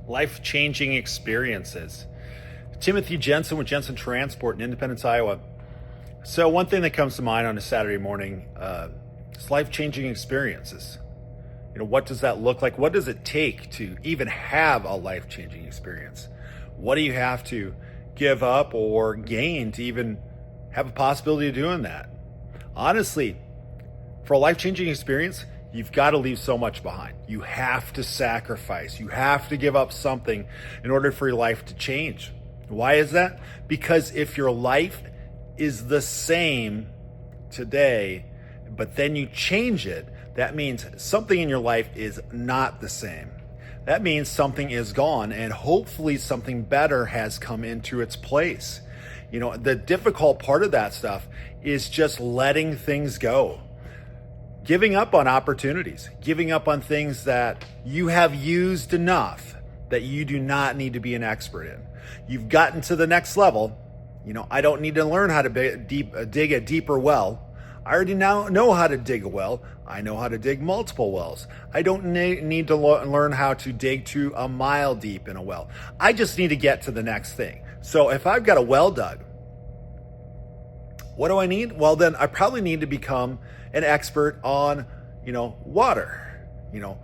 life-changing experiences. Timothy Jensen with Jensen Transport in Independence, Iowa. So one thing that comes to mind on a Saturday morning is life-changing experiences. What does that look like? What does it take to even have a life-changing experience? What do you have to give up or gain to even have a possibility of doing that? Honestly, for a life-changing experience, you've got to leave so much behind. You have to sacrifice. You have to give up something in order for your life to change. Why is that? Because if your life is the same today, but then you change it, that means something in your life is not the same. That means something is gone, and hopefully something better has come into its place. The difficult part of that stuff is just letting things go. Giving up on opportunities, giving up on things that you have used enough that you do not need to be an expert in. You've gotten to the next level. I don't need to learn how to dig a deeper well. I already now know how to dig a well. I know how to dig multiple wells. I don't need to learn how to dig to a mile deep in a well. I just need to get to the next thing. So if I've got a well dug, what do I need? Well, then I probably need to become an expert on, water,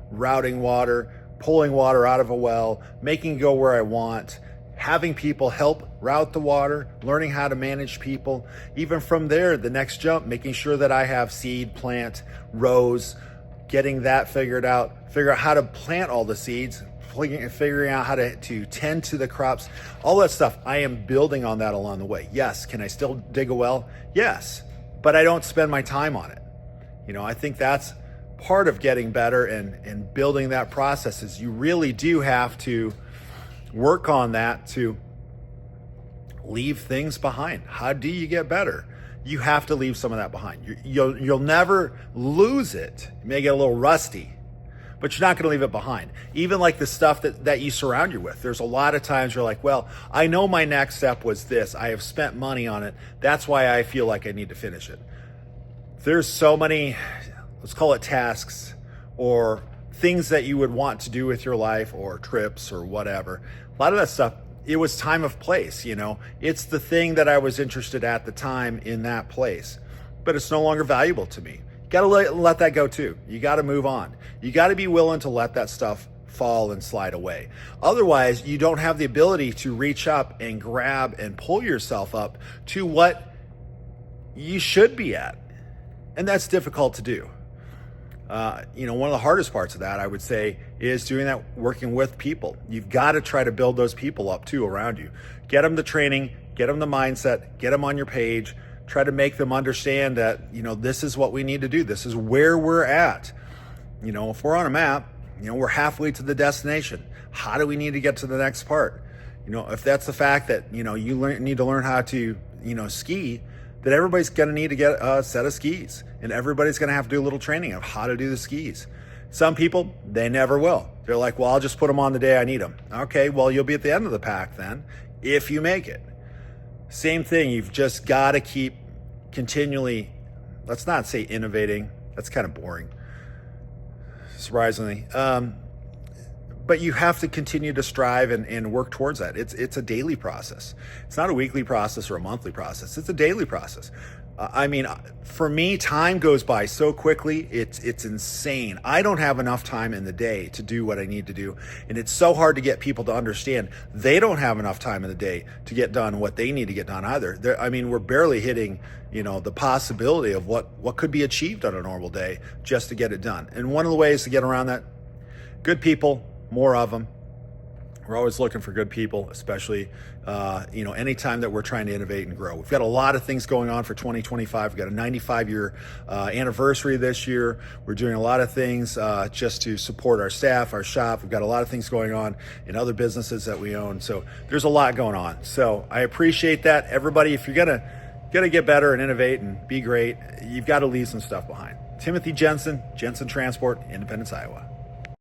routing water, pulling water out of a well, making it go where I want, having people help route the water, learning how to manage people. Even from there, the next jump, making sure that I have seed, plant, rows, getting that figure out how to plant all the seeds, figuring out how to tend to the crops, all that stuff. I am building on that along the way. Yes, can I still dig a well? Yes, but I don't spend my time on it. I think that's part of getting better and building that process is you really do have to work on that to leave things behind. How do you get better? You have to leave some of that behind. You'll never lose it. You may get a little rusty, but you're not going to leave it behind. Even like the stuff that you surround you with. There's a lot of times you're like, well, I know my next step was this. I have spent money on it. That's why I feel like I need to finish it. There's so many, let's call it tasks or things that you would want to do with your life or trips or whatever. A lot of that stuff, it was time of place, It's the thing that I was interested at the time in that place, but it's no longer valuable to me. You got to let that go too. You got to move on. You got to be willing to let that stuff fall and slide away. Otherwise, you don't have the ability to reach up and grab and pull yourself up to what you should be at. And that's difficult to do. One of the hardest parts of that, I would say, is doing that, working with people. You've got to try to build those people up too around you. Get them the training, get them the mindset, get them on your page, try to make them understand that, this is what we need to do. This is where we're at. If we're on a map, we're halfway to the destination. How do we need to get to the next part? If that's the fact that, you need to learn how to, ski, then everybody's going to need to get a set of skis, and everybody's going to have to do a little training of how to do the skis. Some people, they never will. They're like, well, I'll just put them on the day I need them. Okay, well, you'll be at the end of the pack then, if you make it. Same thing, you've just got to keep continually, let's not say innovating, that's kind of boring, surprisingly. But you have to continue to strive and work towards that. It's a daily process. It's not a weekly process or a monthly process. It's a daily process. For me, time goes by so quickly, it's insane. I don't have enough time in the day to do what I need to do. And it's so hard to get people to understand they don't have enough time in the day to get done what they need to get done either. We're barely hitting, the possibility of what could be achieved on a normal day just to get it done. And one of the ways to get around that, good people, more of them. We're always looking for good people, especially, anytime that we're trying to innovate and grow. We've got a lot of things going on for 2025. We've got a 95-year anniversary this year. We're doing a lot of things just to support our staff, our shop. We've got a lot of things going on in other businesses that we own. So there's a lot going on. So I appreciate that. Everybody, if you're gonna get better and innovate and be great, you've got to leave some stuff behind. Timothy Jensen, Jensen Transport, Independence, Iowa.